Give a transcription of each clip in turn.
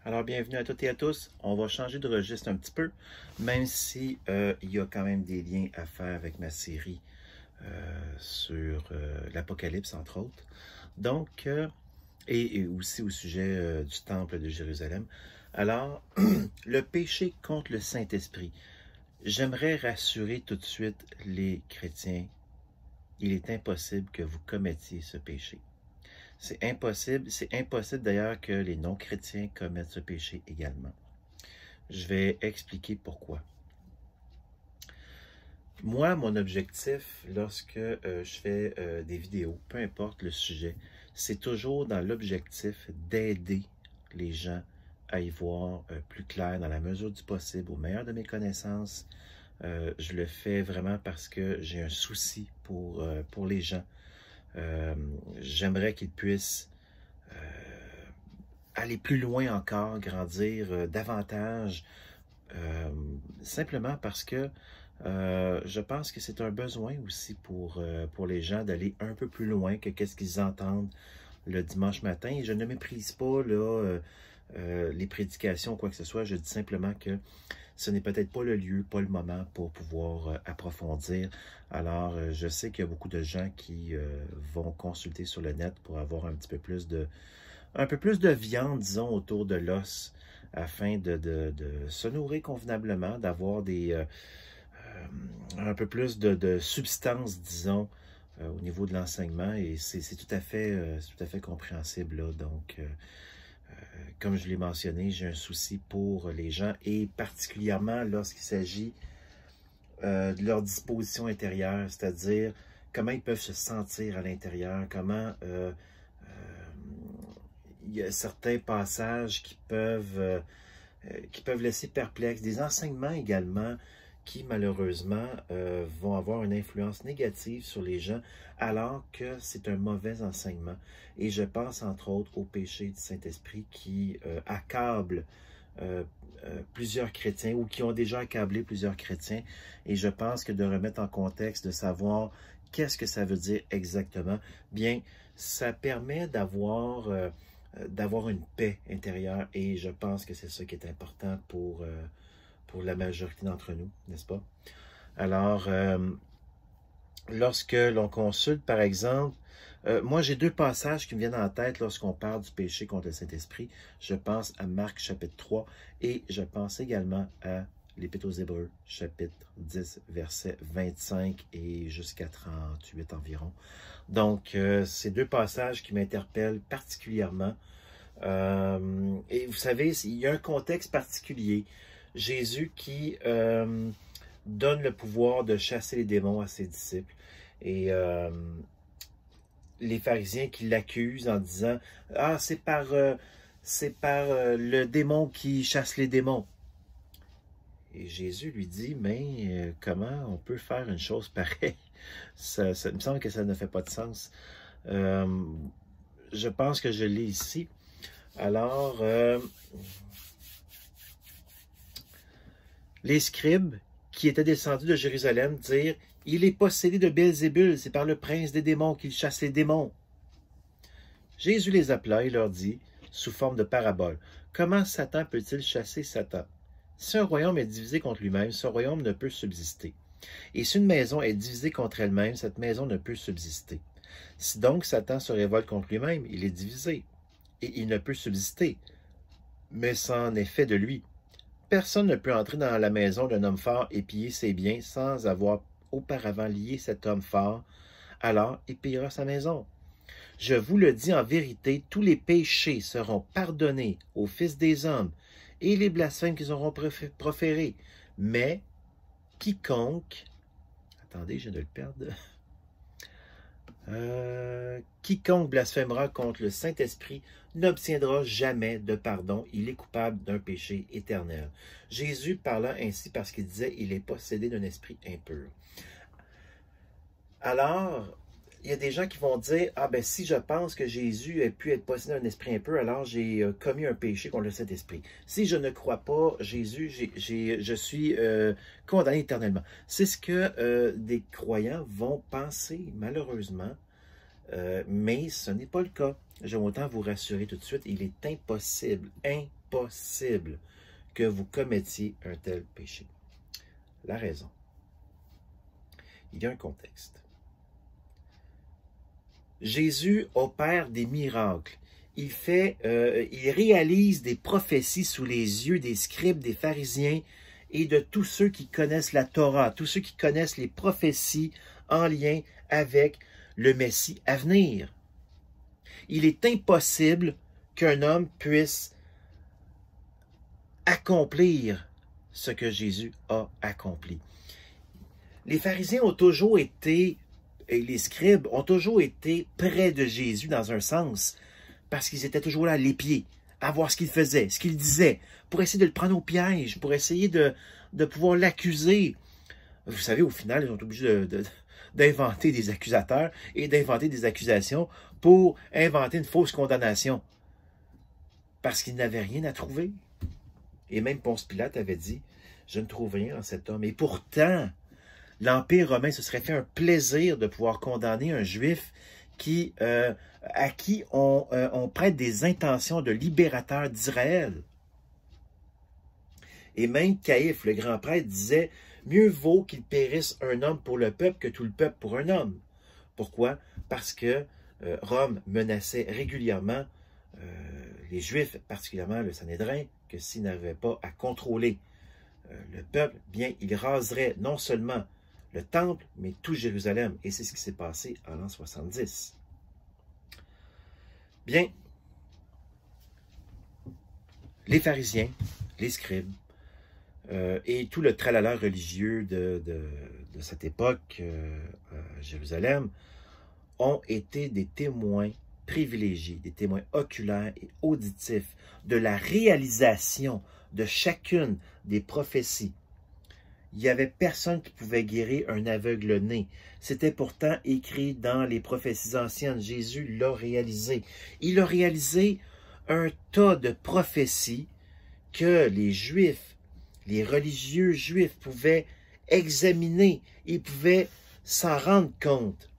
Alors, bienvenue à toutes et à tous. On va changer de registre un petit peu, même si il y a quand même des liens à faire avec ma série sur l'Apocalypse, entre autres. Donc, et aussi au sujet du Temple de Jérusalem. Alors, le péché contre le Saint-Esprit. J'aimerais rassurer tout de suite les chrétiens. Il est impossible que vous commettiez ce péché. C'est impossible d'ailleurs que les non-chrétiens commettent ce péché également. Je vais expliquer pourquoi. Moi, mon objectif, lorsque je fais des vidéos, peu importe le sujet, c'est toujours dans l'objectif d'aider les gens à y voir plus clair dans la mesure du possible, au meilleur de mes connaissances. Je le fais vraiment parce que j'ai un souci pour les gens. J'aimerais qu'ils puissent aller plus loin encore, grandir davantage, simplement parce que je pense que c'est un besoin aussi pour les gens d'aller un peu plus loin que qu'est-ce qu'ils entendent le dimanche matin. Et je ne méprise pas là, les prédications ou quoi que ce soit. Je dis simplement que ce n'est peut-être pas le lieu, pas le moment pour pouvoir approfondir. Alors, je sais qu'il y a beaucoup de gens qui vont consulter sur le net pour avoir un peu plus de viande, disons, autour de l'os, afin de se nourrir convenablement, d'avoir un peu plus de substance, disons, au niveau de l'enseignement. Et c'est tout à fait compréhensible, là. Donc, comme je l'ai mentionné, j'ai un souci pour les gens et particulièrement lorsqu'il s'agit de leur disposition intérieure, c'est-à-dire comment ils peuvent se sentir à l'intérieur, comment il y a certains passages qui peuvent laisser perplexe, des enseignements également qui malheureusement vont avoir une influence négative sur les gens alors que c'est un mauvais enseignement. Et je pense entre autres au péché du Saint-Esprit qui accable plusieurs chrétiens ou qui ont déjà accablé plusieurs chrétiens. Et je pense que de remettre en contexte, de savoir qu'est-ce que ça veut dire exactement, bien, ça permet d'avoir une paix intérieure et je pense que c'est ça qui est important pour la majorité d'entre nous, n'est-ce pas? Alors, lorsque l'on consulte, par exemple, moi j'ai deux passages qui me viennent en tête lorsqu'on parle du péché contre le Saint-Esprit. Je pense à Marc chapitre 3 et je pense également à l'Épître aux Hébreux, chapitre 10, verset 25 et jusqu'à 38 environ. Donc, ces deux passages qui m'interpellent particulièrement. Et vous savez, il y a un contexte particulier. Jésus qui donne le pouvoir de chasser les démons à ses disciples. Et les pharisiens qui l'accusent en disant « Ah, c'est par le démon qui chasse les démons. » Et Jésus lui dit, mais comment on peut faire une chose pareille? Ça me semble que ça ne fait pas de sens. Je pense que je l'ai ici. Alors, les scribes qui étaient descendus de Jérusalem dirent, « Il est possédé de Belzébul, c'est par le prince des démons qu'il chasse les démons. » Jésus les appela et leur dit, sous forme de parabole, « Comment Satan peut-il chasser Satan? Si un royaume est divisé contre lui-même, ce royaume ne peut subsister. Et si une maison est divisée contre elle-même, cette maison ne peut subsister. Si donc Satan se révolte contre lui-même, il est divisé, et il ne peut subsister. Mais c'en est fait de lui. Personne ne peut entrer dans la maison d'un homme fort et piller ses biens sans avoir auparavant lié cet homme fort. Alors il pillera sa maison. Je vous le dis en vérité, tous les péchés seront pardonnés aux fils des hommes et les blasphèmes qu'ils auront proférés. Mais quiconque... Attendez, je viens de le perdre. Quiconque blasphémera contre le Saint-Esprit n'obtiendra jamais de pardon. Il est coupable d'un péché éternel. Jésus parla ainsi parce qu'il disait « Il est possédé d'un esprit impur ». Alors, il y a des gens qui vont dire « Ah ben si je pense que Jésus a pu être possédé d'un esprit impur, alors j'ai commis un péché contre le Saint-Esprit. Si je ne crois pas Jésus, je suis condamné éternellement. » C'est ce que des croyants vont penser, malheureusement. Mais ce n'est pas le cas. J'aime autant vous rassurer tout de suite, il est impossible impossible que vous commettiez un tel péché. La raison. Il y a un contexte. Jésus opère des miracles. Il réalise des prophéties sous les yeux des scribes, des pharisiens et de tous ceux qui connaissent la Torah, tous ceux qui connaissent les prophéties en lien avec le Messie à venir. Il est impossible qu'un homme puisse accomplir ce que Jésus a accompli. Les pharisiens ont toujours été, et les scribes ont toujours été près de Jésus dans un sens, parce qu'ils étaient toujours là, les pieds, à voir ce qu'il faisait, ce qu'il disait, pour essayer de le prendre au piège, pour essayer de pouvoir l'accuser. Vous savez, au final, ils sont obligés d'inventer des accusateurs et d'inventer des accusations pour inventer une fausse condamnation. Parce qu'ils n'avaient rien à trouver. Et même Ponce Pilate avait dit, je ne trouve rien en cet homme. Et pourtant, l'Empire romain se serait fait un plaisir de pouvoir condamner un juif à qui on prête des intentions de libérateur d'Israël. Et même Caïphe, le grand prêtre, disait « Mieux vaut qu'il périsse un homme pour le peuple que tout le peuple pour un homme. » Pourquoi? Parce que Rome menaçait régulièrement les Juifs, particulièrement le Sanhédrin, que s'ils n'arrivaient pas à contrôler le peuple, bien, il raserait non seulement le temple, mais tout Jérusalem. Et c'est ce qui s'est passé en l'an 70. Bien, les pharisiens, les scribes, et tout le tralala religieux de cette époque à Jérusalem ont été des témoins privilégiés, des témoins oculaires et auditifs de la réalisation de chacune des prophéties. Il n'y avait personne qui pouvait guérir un aveugle-né. C'était pourtant écrit dans les prophéties anciennes. Jésus l'a réalisé. Il a réalisé un tas de prophéties que les Juifs, les religieux juifs pouvaient examiner. Ils pouvaient s'en rendre compte.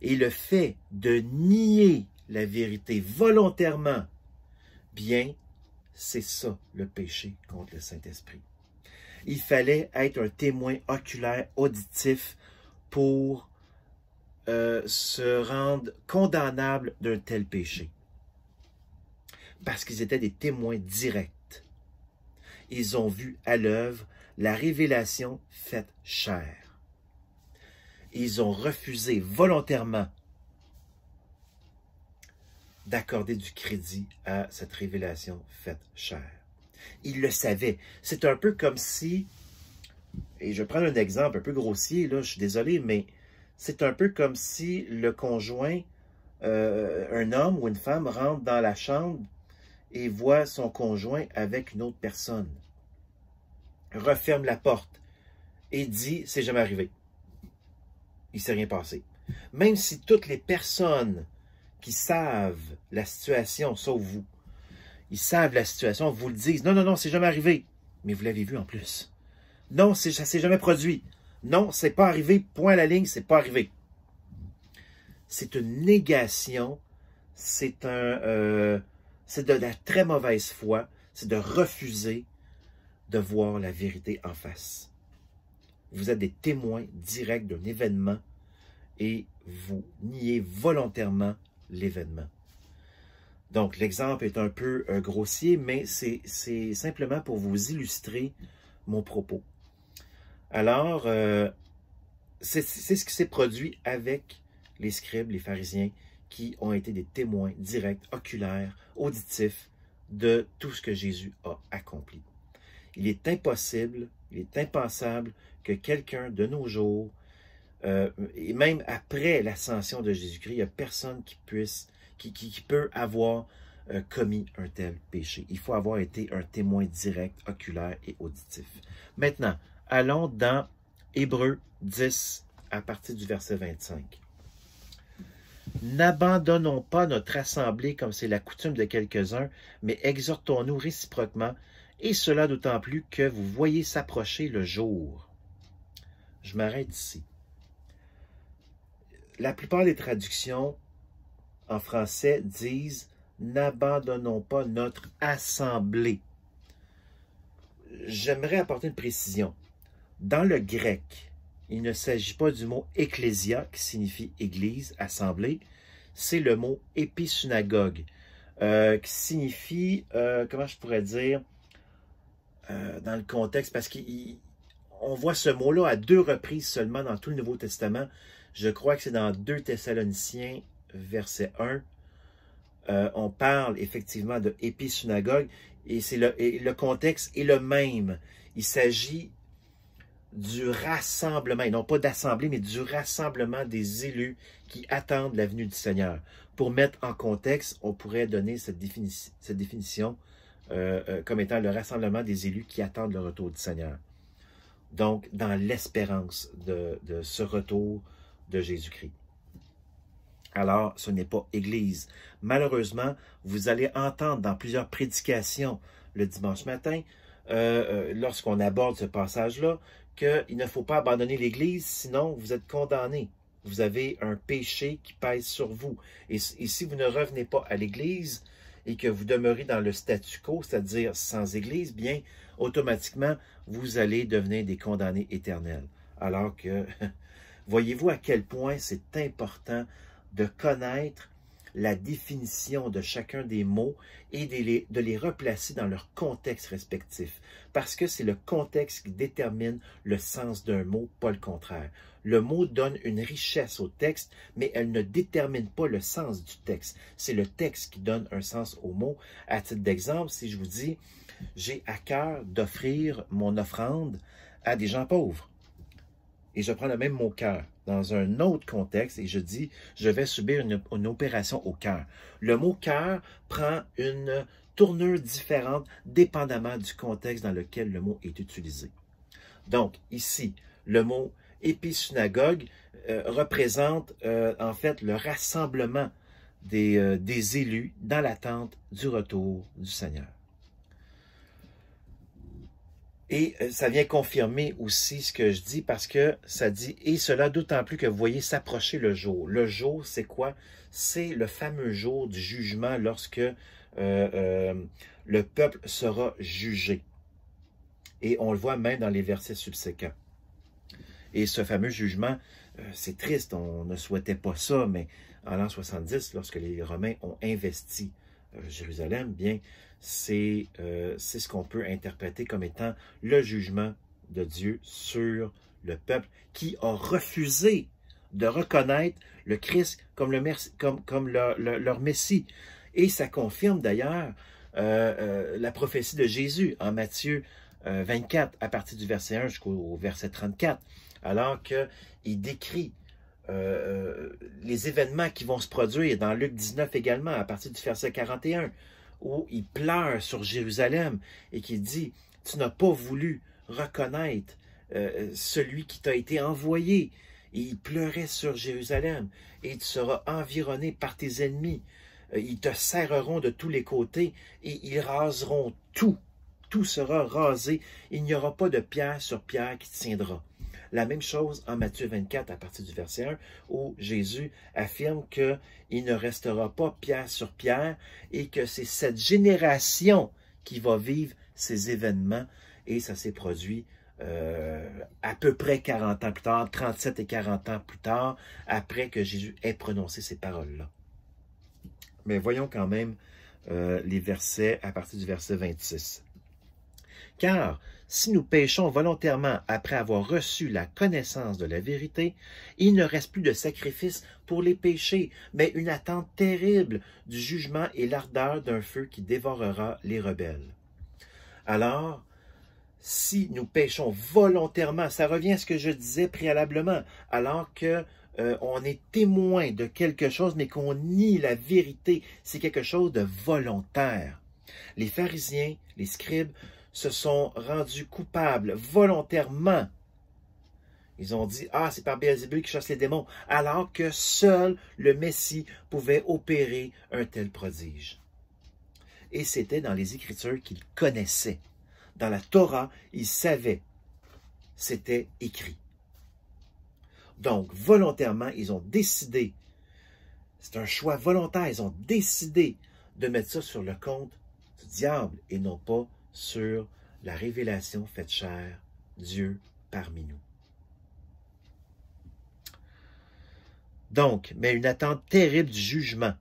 Et le fait de nier la vérité volontairement, bien, c'est ça le péché contre le Saint-Esprit. Il fallait être un témoin oculaire, auditif, pour se rendre condamnable d'un tel péché. Parce qu'ils étaient des témoins directs. Ils ont vu à l'œuvre la révélation faite chair. Ils ont refusé volontairement d'accorder du crédit à cette révélation faite chair. Ils le savaient. C'est un peu comme si, et je prends un exemple un peu grossier, là, je suis désolé, mais c'est un peu comme si le conjoint, un homme ou une femme rentre dans la chambre et voit son conjoint avec une autre personne, referme la porte et dit « c'est jamais arrivé ». Il ne s'est rien passé. Même si toutes les personnes qui savent la situation, sauf vous, ils savent la situation, vous le disent. Non, non, non, c'est jamais arrivé. Mais vous l'avez vu en plus. Non, ça s'est jamais produit. Non, c'est pas arrivé. Point à la ligne, c'est pas arrivé. C'est une négation. C'est de la très mauvaise foi. C'est de refuser de voir la vérité en face. Vous êtes des témoins directs d'un événement et vous niez volontairement l'événement. Donc, l'exemple est un peu grossier, mais c'est simplement pour vous illustrer mon propos. Alors, c'est ce qui s'est produit avec les scribes, les pharisiens, qui ont été des témoins directs, oculaires, auditifs de tout ce que Jésus a accompli. Il est impossible, il est impensable que quelqu'un de nos jours, et même après l'ascension de Jésus-Christ, il n'y a personne qui peut avoir commis un tel péché. Il faut avoir été un témoin direct, oculaire et auditif. Maintenant, allons dans Hébreux 10 à partir du verset 25. N'abandonnons pas notre assemblée comme c'est la coutume de quelques-uns, mais exhortons-nous réciproquement, et cela d'autant plus que vous voyez s'approcher le jour. Je m'arrête ici. La plupart des traductions en français disent n'abandonnons pas notre assemblée. J'aimerais apporter une précision. Dans le grec, il ne s'agit pas du mot ecclésia, qui signifie église, assemblée. C'est le mot épisynagogue, qui signifie, comment je pourrais dire, dans le contexte, parce qu'on voit ce mot-là à 2 reprises seulement dans tout le Nouveau Testament. Je crois que c'est dans 2 Thessaloniciens, verset 1. On parle effectivement de épisynagogue, et le contexte est le même. Il s'agit du rassemblement, et non pas d'assemblée, mais du rassemblement des élus qui attendent la venue du Seigneur. Pour mettre en contexte, on pourrait donner cette définition comme étant le rassemblement des élus qui attendent le retour du Seigneur. Donc, dans l'espérance de ce retour de Jésus-Christ. Alors, ce n'est pas Église. Malheureusement, vous allez entendre dans plusieurs prédications le dimanche matin, lorsqu'on aborde ce passage-là, qu'il ne faut pas abandonner l'Église, sinon vous êtes condamné. Vous avez un péché qui pèse sur vous. Et si vous ne revenez pas à l'Église et que vous demeurez dans le statu quo, c'est-à-dire sans Église, bien, automatiquement, vous allez devenir des condamnés éternels. Alors que, voyez-vous à quel point c'est important de connaître la définition de chacun des mots et de les replacer dans leur contexte respectif. Parce que c'est le contexte qui détermine le sens d'un mot, pas le contraire. Le mot donne une richesse au texte, mais elle ne détermine pas le sens du texte. C'est le texte qui donne un sens au mot. À titre d'exemple, si je vous dis « j'ai à cœur d'offrir mon offrande à des gens pauvres », et je prends le même mot « cœur » dans un autre contexte et je dis « je vais subir une opération au cœur ». Le mot « cœur » prend une tournure différente dépendamment du contexte dans lequel le mot est utilisé. Donc, ici, le mot « épisynagogue » représente en fait le rassemblement des élus dans l'attente du retour du Seigneur. Et ça vient confirmer aussi ce que je dis parce que ça dit « et cela d'autant plus que vous voyez s'approcher le jour ». Le jour, c'est quoi? C'est le fameux jour du jugement lorsque le peuple sera jugé. Et on le voit même dans les versets subséquents. Et ce fameux jugement, c'est triste, on ne souhaitait pas ça, mais en l'an 70, lorsque les Romains ont investi Jérusalem, bien, c'est ce qu'on peut interpréter comme étant le jugement de Dieu sur le peuple qui a refusé de reconnaître le Christ comme leur Messie. Et ça confirme d'ailleurs la prophétie de Jésus en Matthieu 24, à partir du verset 1 jusqu'au verset 34, alors qu'il décrit les événements qui vont se produire dans Luc 19 également, à partir du verset 41, où il pleure sur Jérusalem et qui dit « Tu n'as pas voulu reconnaître celui qui t'a été envoyé. » Et il pleurait sur Jérusalem et tu seras environné par tes ennemis. Ils te serreront de tous les côtés et ils raseront tout. Tout sera rasé. Il n'y aura pas de pierre sur pierre qui tiendra. La même chose en Matthieu 24 à partir du verset 1 où Jésus affirme qu'il ne restera pas pierre sur pierre et que c'est cette génération qui va vivre ces événements et ça s'est produit à peu près 40 ans plus tard, 37 et 40 ans plus tard, après que Jésus ait prononcé ces paroles-là. Mais voyons quand même les versets à partir du verset 26. « Car si nous péchons volontairement après avoir reçu la connaissance de la vérité, il ne reste plus de sacrifice pour les péchés, mais une attente terrible du jugement et l'ardeur d'un feu qui dévorera les rebelles. » Alors, si nous péchons volontairement, ça revient à ce que je disais préalablement, alors que on est témoin de quelque chose, mais qu'on nie la vérité, c'est quelque chose de volontaire. Les pharisiens, les scribes, se sont rendus coupables volontairement. Ils ont dit « Ah, c'est par Béelzébul qui chasse les démons », alors que seul le Messie pouvait opérer un tel prodige. Et c'était dans les Écritures qu'ils connaissaient. Dans la Torah, ils savaient. C'était écrit. Donc, volontairement, ils ont décidé, c'est un choix volontaire, ils ont décidé de mettre ça sur le compte du diable et non pas sur la révélation faite chair, Dieu parmi nous. Donc, mais une attente terrible du jugement.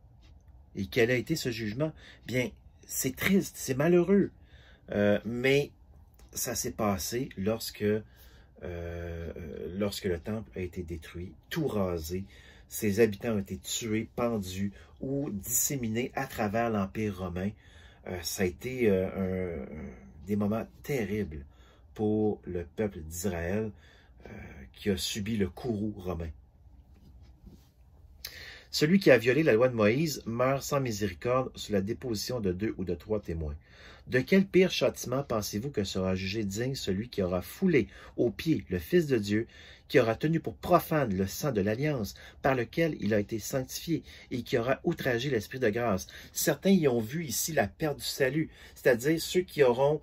Et quel a été ce jugement? Bien, c'est triste, c'est malheureux, mais ça s'est passé lorsque le temple a été détruit, tout rasé, ses habitants ont été tués, pendus ou disséminés à travers l'Empire romain. Ça a été des moments terribles pour le peuple d'Israël qui a subi le courroux romain. Celui qui a violé la loi de Moïse meurt sans miséricorde sous la déposition de 2 ou de 3 témoins. De quel pire châtiment pensez-vous que sera jugé digne celui qui aura foulé aux pieds le Fils de Dieu, qui aura tenu pour profane le sang de l'Alliance, par lequel il a été sanctifié, et qui aura outragé l'Esprit de grâce? Certains y ont vu ici la perte du salut, c'est-à-dire ceux qui auront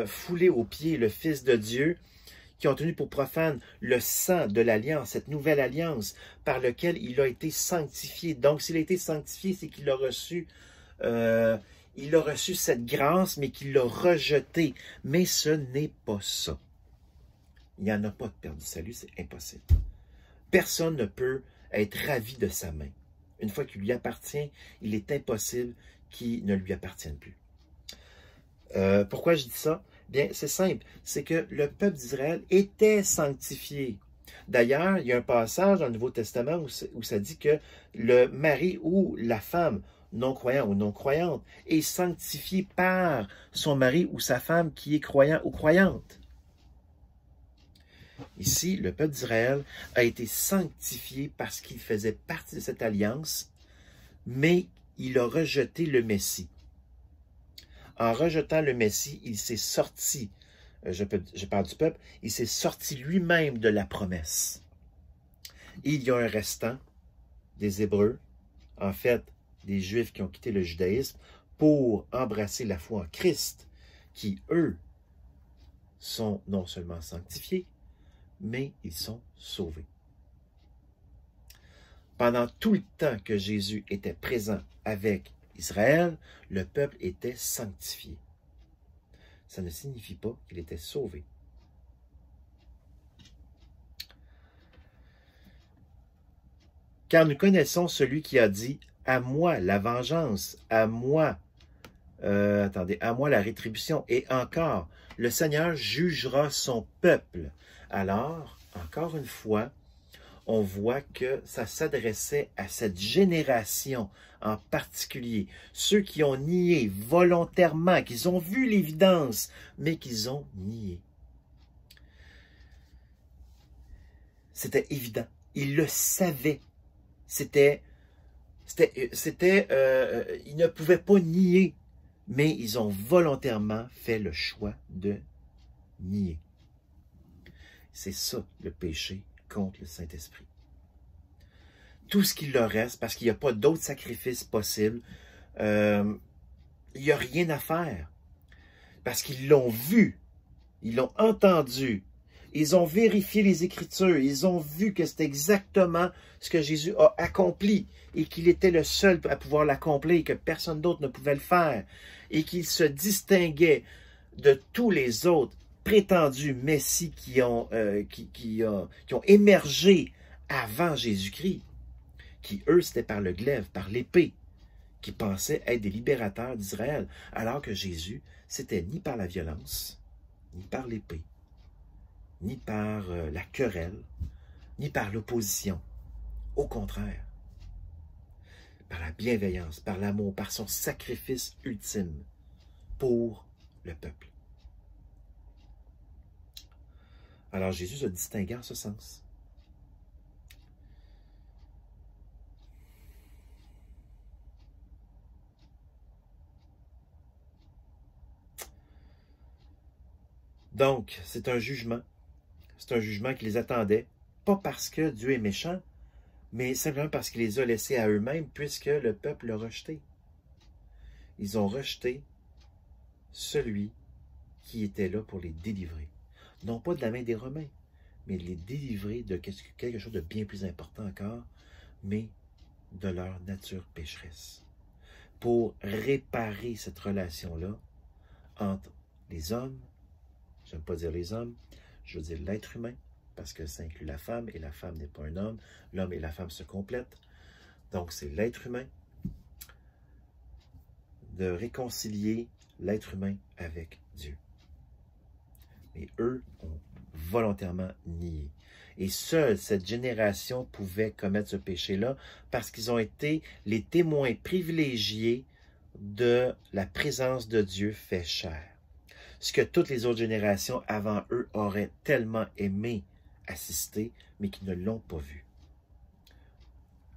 foulé aux pieds le Fils de Dieu, qui ont tenu pour profane le sang de l'Alliance, cette nouvelle alliance par laquelle il a été sanctifié. Donc, s'il a été sanctifié, c'est qu'il a reçu cette grâce, mais qu'il l'a rejetée. Mais ce n'est pas ça. Il n'y en a pas de perte du salut, c'est impossible. Personne ne peut être ravi de sa main. Une fois qu'il lui appartient, il est impossible qu'il ne lui appartienne plus. Pourquoi je dis ça? Bien, c'est simple, c'est que le peuple d'Israël était sanctifié. D'ailleurs, il y a un passage dans le Nouveau Testament où ça dit que le mari ou la femme non-croyant ou non-croyante est sanctifié par son mari ou sa femme qui est croyant ou croyante. Ici, le peuple d'Israël a été sanctifié parce qu'il faisait partie de cette alliance, mais il a rejeté le Messie. En rejetant le Messie, il s'est sorti, je parle du peuple, il s'est sorti lui-même de la promesse. Et il y a un restant des Hébreux, en fait, des Juifs qui ont quitté le judaïsme pour embrasser la foi en Christ, qui, eux, sont non seulement sanctifiés, mais ils sont sauvés. Pendant tout le temps que Jésus était présent avec Israël, le peuple était sanctifié. Ça ne signifie pas qu'il était sauvé. Car nous connaissons celui qui a dit « À moi la vengeance, à moi, à moi la rétribution. » Et encore, le Seigneur jugera son peuple. Alors, encore une fois, on voit que ça s'adressait à cette génération en particulier, ceux qui ont nié volontairement, qu'ils ont vu l'évidence, mais qu'ils ont nié. C'était évident, ils le savaient. Ils ne pouvaient pas nier, mais ils ont volontairement fait le choix de nier. C'est ça le péché contre le Saint-Esprit. Tout ce qu'il leur reste, parce qu'il n'y a pas d'autre sacrifice possible, il n'y a rien à faire. Parce qu'ils l'ont vu, ils l'ont entendu, ils ont vérifié les Écritures, ils ont vu que c'était exactement ce que Jésus a accompli et qu'il était le seul à pouvoir l'accomplir et que personne d'autre ne pouvait le faire et qu'il se distinguait de tous les autres prétendus messies qui ont émergé avant Jésus-Christ, qui, eux, c'était par le glaive, par l'épée, qui pensaient être des libérateurs d'Israël, alors que Jésus, c'était ni par la violence, ni par l'épée, ni par la querelle, ni par l'opposition. Au contraire, par la bienveillance, par l'amour, par son sacrifice ultime pour le peuple. Alors Jésus se distinguait en ce sens. Donc, c'est un jugement. C'est un jugement qui les attendait, pas parce que Dieu est méchant, mais simplement parce qu'il les a laissés à eux-mêmes, puisque le peuple l'a rejeté. Ils ont rejeté celui qui était là pour les délivrer. Non pas de la main des Romains, mais de les délivrer de quelque chose de bien plus important encore, mais de leur nature pécheresse. pour réparer cette relation-là entre les hommes, j'aime pas dire les hommes, je veux dire l'être humain, parce que ça inclut la femme, et la femme n'est pas un homme, l'homme et la femme se complètent. Donc c'est l'être humain, de réconcilier l'être humain avec Dieu. Mais eux ont volontairement nié. Et seule cette génération pouvait commettre ce péché-là parce qu'ils ont été les témoins privilégiés de la présence de Dieu fait chair. Ce que toutes les autres générations avant eux auraient tellement aimé assister, mais qui ne l'ont pas vu.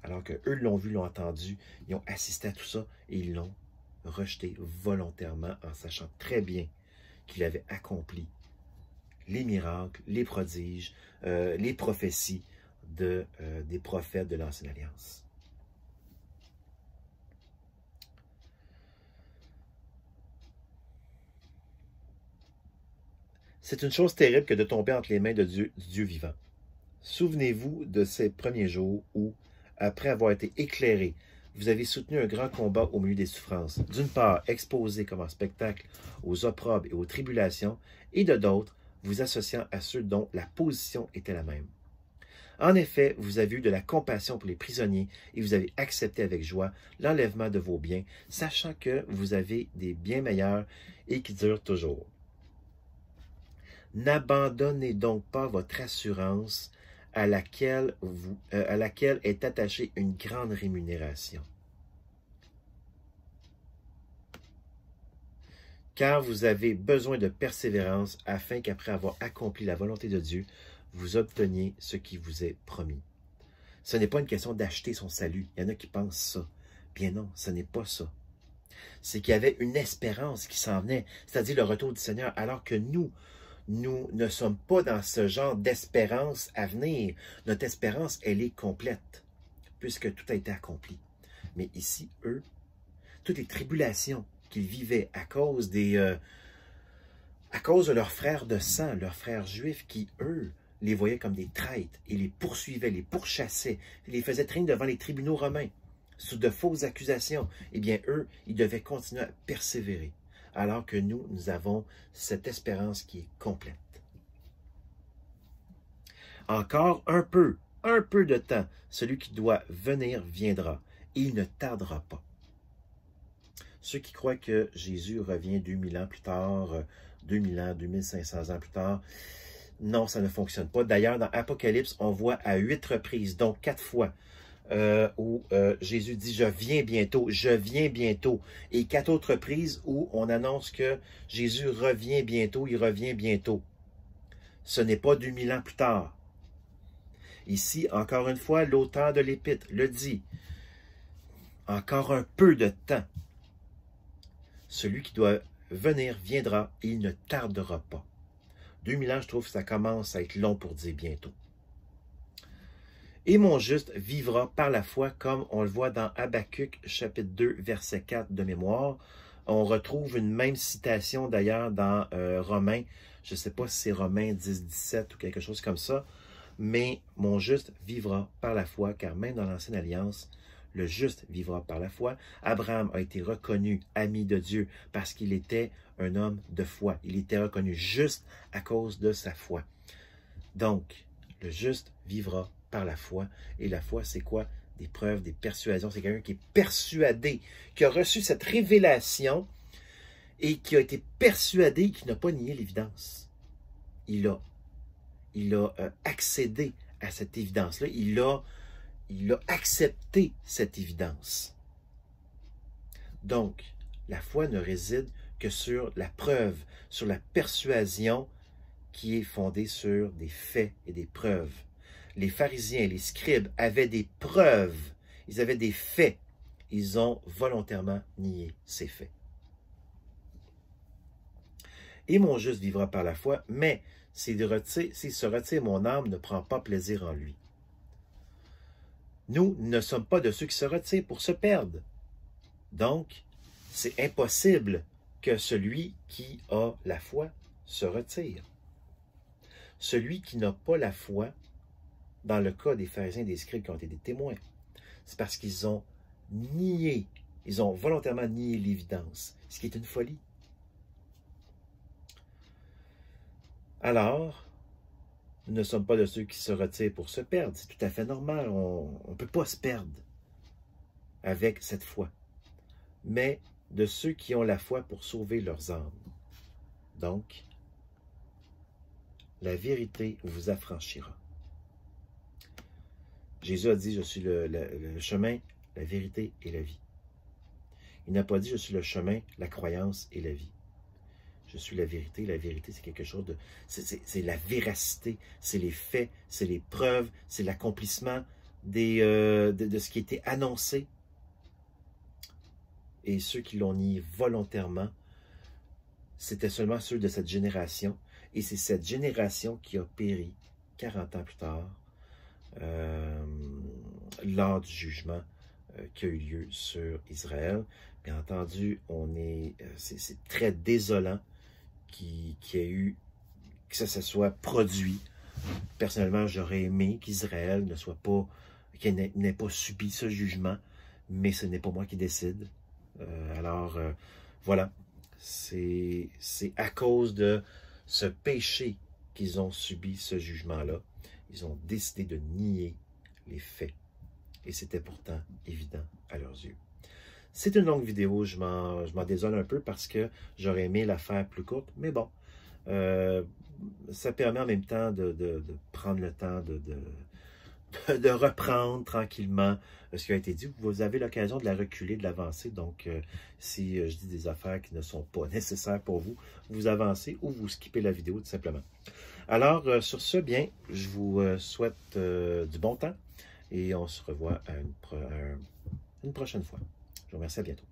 Alors qu'eux l'ont vu, l'ont entendu, ils ont assisté à tout ça et ils l'ont rejeté volontairement en sachant très bien qu'il avait accompli les miracles, les prodiges, les prophéties des prophètes de l'Ancienne Alliance. C'est une chose terrible que de tomber entre les mains de Dieu, du Dieu vivant. Souvenez-vous de ces premiers jours où, après avoir été éclairé, vous avez soutenu un grand combat au milieu des souffrances. D'une part, exposé comme un spectacle aux opprobes et aux tribulations, et de d'autre, vous associant à ceux dont la position était la même. En effet, vous avez eu de la compassion pour les prisonniers et vous avez accepté avec joie l'enlèvement de vos biens, sachant que vous avez des biens meilleurs et qui durent toujours. N'abandonnez donc pas votre assurance à laquelle est attachée une grande rémunération. Car vous avez besoin de persévérance afin qu'après avoir accompli la volonté de Dieu, vous obteniez ce qui vous est promis. Ce n'est pas une question d'acheter son salut. Il y en a qui pensent ça. Bien non, ce n'est pas ça. C'est qu'il y avait une espérance qui s'en venait, c'est-à-dire le retour du Seigneur, alors que nous ne sommes pas dans ce genre d'espérance à venir. Notre espérance, elle est complète, puisque tout a été accompli. Mais ici, eux, toutes les tribulations qu'ils vivaient à cause de leurs frères de sang, leurs frères juifs qui, eux, les voyaient comme des traîtres et les poursuivaient, les pourchassaient, les faisaient traîner devant les tribunaux romains sous de fausses accusations. Eh bien, eux, ils devaient continuer à persévérer, alors que nous avons cette espérance qui est complète. Encore un peu de temps, celui qui doit venir viendra, et il ne tardera pas. Ceux qui croient que Jésus revient 2000 ans plus tard, 2000 ans, 2500 ans plus tard, non, ça ne fonctionne pas. D'ailleurs, dans Apocalypse, on voit à 8 reprises, donc 4 fois, où Jésus dit « Je viens bientôt, je viens bientôt ». Et 4 autres reprises où on annonce que Jésus revient bientôt, il revient bientôt. Ce n'est pas 2000 ans plus tard. Ici, encore une fois, l'auteur de l'Épître le dit. Encore un peu de temps. Celui qui doit venir viendra et il ne tardera pas. 2000 ans, je trouve que ça commence à être long pour dire bientôt. Et mon juste vivra par la foi, comme on le voit dans Habakkuk, chapitre 2, verset 4 de mémoire. On retrouve une même citation d'ailleurs dans Romains, je ne sais pas si c'est Romains 10, 17 ou quelque chose comme ça, mais mon juste vivra par la foi, car même dans l'Ancienne Alliance, le juste vivra par la foi. Abraham a été reconnu ami de Dieu parce qu'il était un homme de foi. Il était reconnu juste à cause de sa foi. Donc, le juste vivra par la foi. Et la foi, c'est quoi? Des preuves, des persuasions. C'est quelqu'un qui est persuadé, qui a reçu cette révélation et qui a été persuadé, qui n'a pas nié l'évidence. Il a accédé à cette évidence-là. Il a accepté cette évidence. Donc, la foi ne réside que sur la preuve, sur la persuasion qui est fondée sur des faits et des preuves. Les pharisiens, les scribes avaient des preuves, ils avaient des faits. Ils ont volontairement nié ces faits. Et mon juste vivra par la foi, mais s'il se retire, mon âme ne prend pas plaisir en lui. Nous ne sommes pas de ceux qui se retirent pour se perdre. Donc, c'est impossible que celui qui a la foi se retire. Celui qui n'a pas la foi, dans le cas des pharisiens et des scribes qui ont été des témoins, c'est parce qu'ils ont nié Ils ont volontairement nié l'évidence, ce qui est une folie. Alors, nous ne sommes pas de ceux qui se retirent pour se perdre. C'est tout à fait normal. On ne peut pas se perdre avec cette foi. Mais de ceux qui ont la foi pour sauver leurs âmes. Donc, la vérité vous affranchira. Jésus a dit, je suis le chemin, la vérité et la vie. Il n'a pas dit, je suis le chemin, la croyance et la vie. Je suis la vérité. La vérité, c'est quelque chose de... C'est la véracité, c'est les faits, c'est les preuves, c'est l'accomplissement de ce qui était annoncé. Et ceux qui l'ont nié volontairement, c'était seulement ceux de cette génération. Et c'est cette génération qui a péri 40 ans plus tard, lors du jugement qui a eu lieu sur Israël. Bien entendu, c'est très désolant que ça soit produit. Personnellement, j'aurais aimé qu'Israël n'ait pas subi ce jugement, mais ce n'est pas moi qui décide. Voilà, c'est à cause de ce péché qu'ils ont subi ce jugement-là. Ils ont décidé de nier les faits. Et c'était pourtant évident à leurs yeux. C'est une longue vidéo, je m'en désole un peu parce que j'aurais aimé la faire plus courte, mais bon, ça permet en même temps de prendre le temps de reprendre tranquillement ce qui a été dit. Vous avez l'occasion de la reculer, de l'avancer. Donc, si je dis des affaires qui ne sont pas nécessaires pour vous, vous avancez ou vous skippez la vidéo tout simplement. Alors, sur ce, bien, je vous souhaite du bon temps et on se revoit à une prochaine fois. Je vous remercie, à bientôt.